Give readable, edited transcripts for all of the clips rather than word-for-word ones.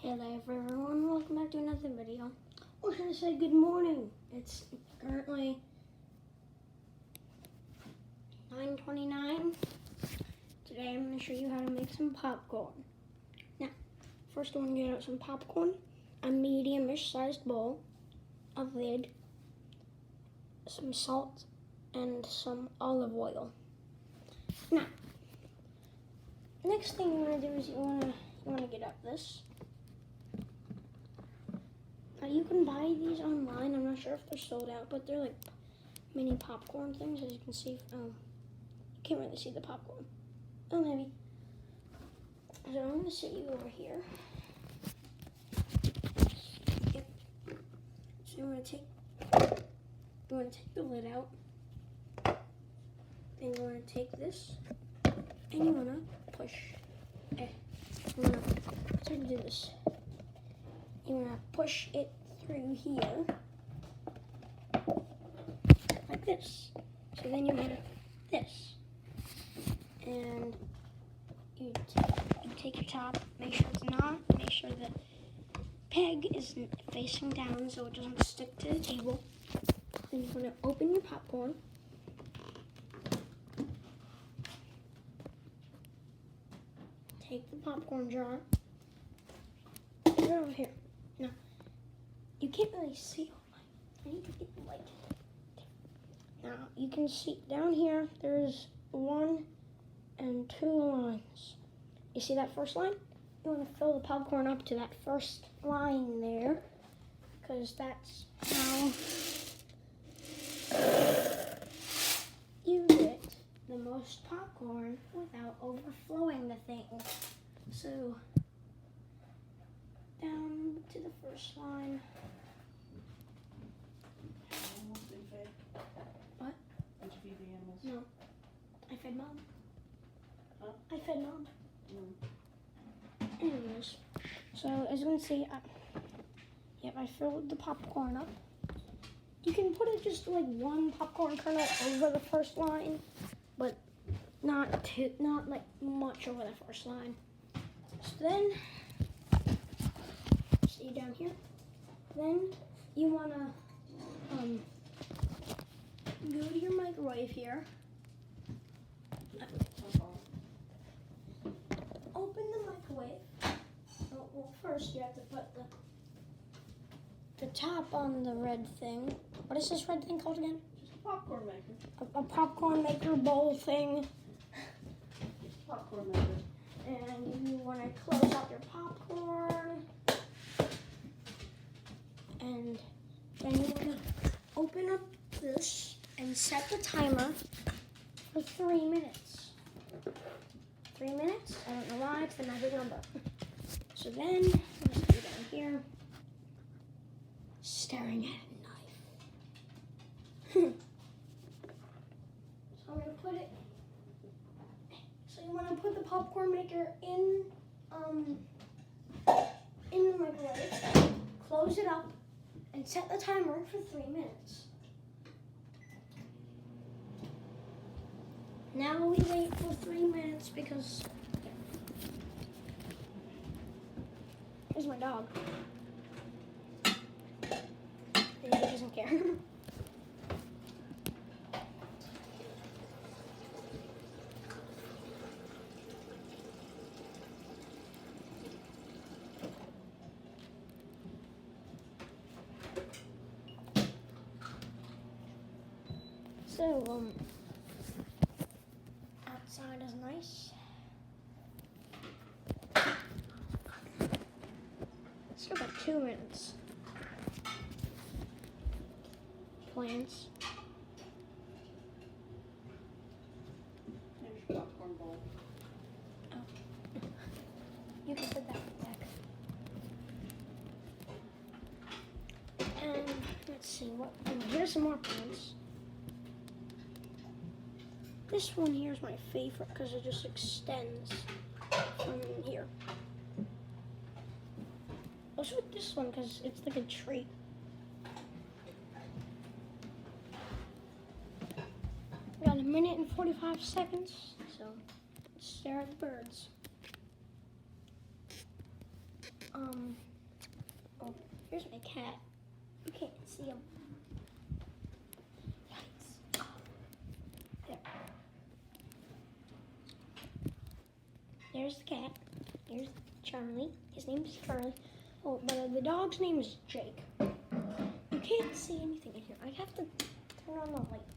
Hello everyone, welcome back to another video. Or should I say good morning? It's currently 9:29. Today I'm going to show you how to make some popcorn. Now, first I want to get out some popcorn, a medium-ish sized bowl, a lid, some salt, and some olive oil. Now, next thing you want to do is you want to get out this. Now you can buy these online. I'm not sure if they're sold out, but they're like mini popcorn things, as you can see. You can't really see the popcorn. Oh, maybe. So I'm going to sit you over here. Yep. So you want to take the lid out. Then you want to take this, and you want to push. You want to try to do this. You want to push it through here, like this. So then you have this. And you take your top, make sure it's not, make sure the peg is facing down so it doesn't stick to the table. Then you're going to open your popcorn. Take the popcorn jar, put it over here. Now, you can't really see all mine. I need to get the light. Now, you can see down here, there's 1 and 2 lines. You see that first line? You want to fill the popcorn up to that first line there, because that's how you get the most popcorn without overflowing the thing. So, down to the first line. Animals been fed? What? Did you feed the animals? No. I fed Mom. Huh? I fed Mom. No. Anyways, so as you can see, yep, I filled the popcorn up. You can put it just like 1 popcorn kernel over the first line, but not like much over the first line. So then, see down here. Then you wanna go to your microwave here. Open the microwave. Well, first you have to put the top on the red thing. What is this red thing called again? Just a popcorn maker. A popcorn maker bowl thing. Popcorn maker. And you want to close out your popcorn. And then you want to open up this and set the timer for 3 minutes. 3 minutes? I don't know why, it's the magic number. So then, let's go down here. Staring at a knife. So I'm going to put it. So you want to put the popcorn maker in the microwave, close it up, and set the timer for 3 minutes. Now we wait for 3 minutes because here's my dog. He doesn't care. So, outside is nice. Let's go about 2 minutes. Plants. There's your popcorn bowl. Oh. You can put that back. And let's see what. Oh, here's some more plants. This one here is my favorite because it just extends from here. Let's with this one because it's like a tree. We got 1 minute and 45 seconds, so let's stare at the birds. Here's my cat. You can't see him. Yikes. There. There's the cat. Here's Charlie. His name is Charlie. Oh, but the dog's name is Jake. You can't see anything in here. I have to turn on the light.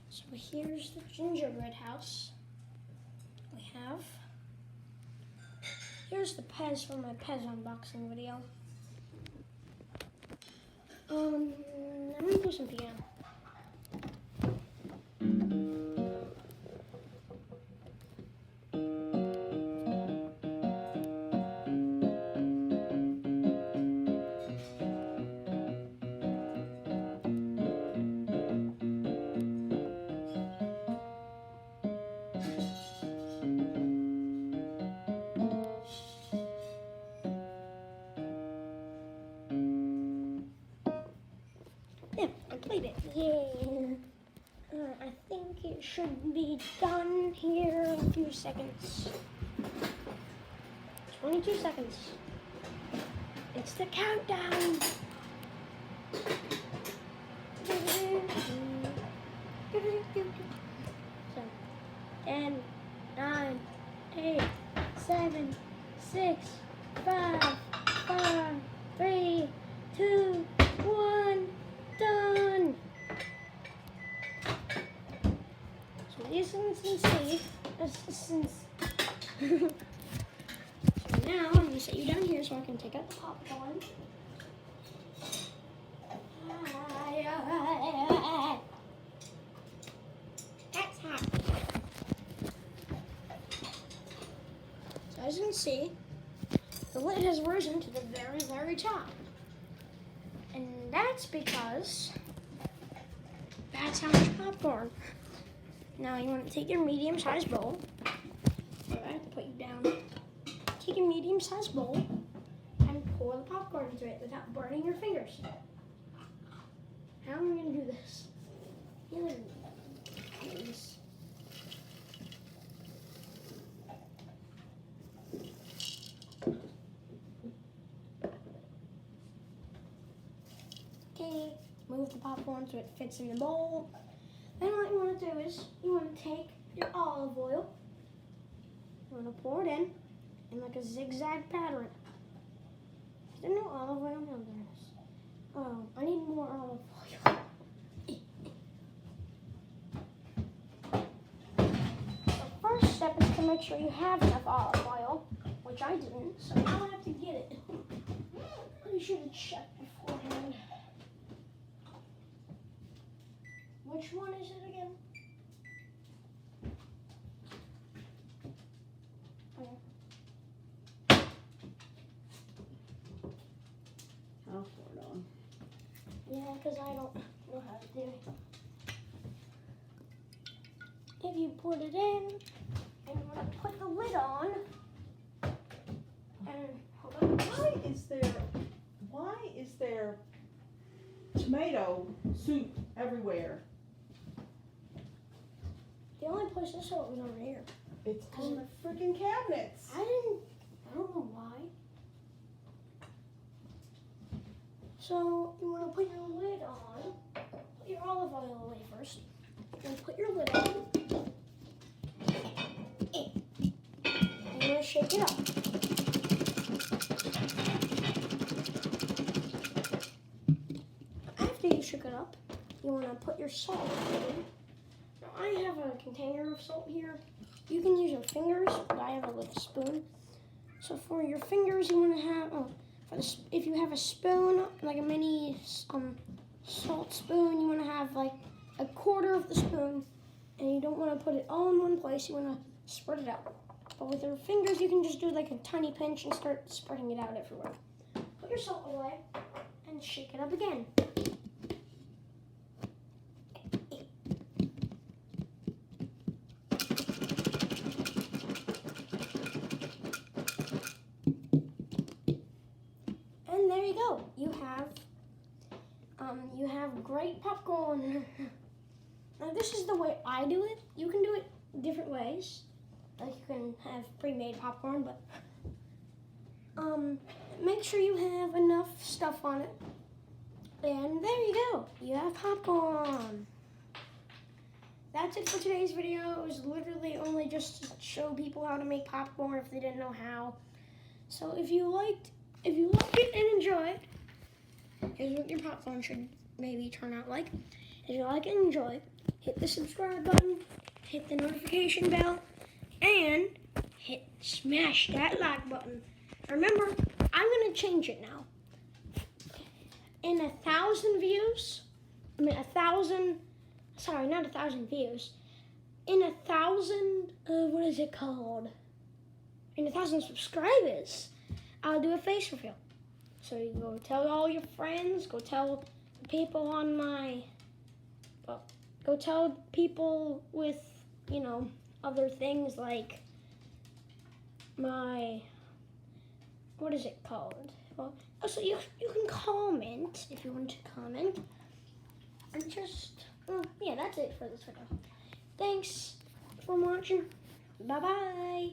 So here's the gingerbread house. Here's the Pez from my Pez unboxing video. I'm gonna do some piano. Yeah, I played it. Yay. I think it should be done here in a few seconds. 22 seconds. It's the countdown. 10, 9, 8, 7, 6, 5, 4, 3, 2, 1. Done. So now I'm going to set you down here so I can take out the popcorn. That's hot. So as you can see, the lid has risen to the very, very top. And that's because that's how much popcorn. Now you want to take your medium-sized bowl. Alright, put you down. Take a medium-sized bowl and pour the popcorn into it without burning your fingers. How am I going to do this? Please. Okay, move the popcorn so it fits in the bowl. Then what you want to do is you want to take your olive oil. You want to pour it in like a zigzag pattern. Is there no olive oil? No, there is. Oh, I need more olive oil. The first step is to make sure you have enough olive oil, which I didn't, so now I have to get it. I should have checked beforehand. Which one is it again? I'll pour it on. Yeah, because I don't know how to do it. If you put it in, and you want to put the lid on, and hold on. Why is there tomato soup everywhere? The only place I saw it was over here. It's on the freaking cabinets. I don't know why. So you want to put your lid on. Put your olive oil away first. Then put your lid on. And you're going to shake it up. After you shook it up, you want to put your salt in. Now I have a container of salt here. You can use your fingers, but I have a little spoon. So for your fingers, you want to have, if you have a spoon, like a mini salt spoon, you want to have like a quarter of the spoon, and you don't want to put it all in one place. You want to spread it out. But with your fingers, you can just do like a tiny pinch and start spreading it out everywhere. Put your salt away and shake it up again. And there you go. You have great popcorn. Now this is the way I do it. You can do it different ways. Like you can have pre-made popcorn, but make sure you have enough stuff on it. And there you go. You have popcorn. That's it for today's video. It was literally only just to show people how to make popcorn if they didn't know how. So if you liked it and enjoyed, here's what your popcorn should maybe turn out like. If you like it and enjoy it, hit the subscribe button, hit the notification bell, and smash that like button. Remember, I'm gonna change it now. In 1,000 views, not 1,000 views. In 1,000, what is it called? In 1,000 subscribers, I'll do a face reveal. So you go tell all your friends, go tell people on my, go tell people with, other things like my, what is it called? Well, also you can comment if you want to comment. And just, yeah, that's it for this video. Thanks for watching. Bye-bye.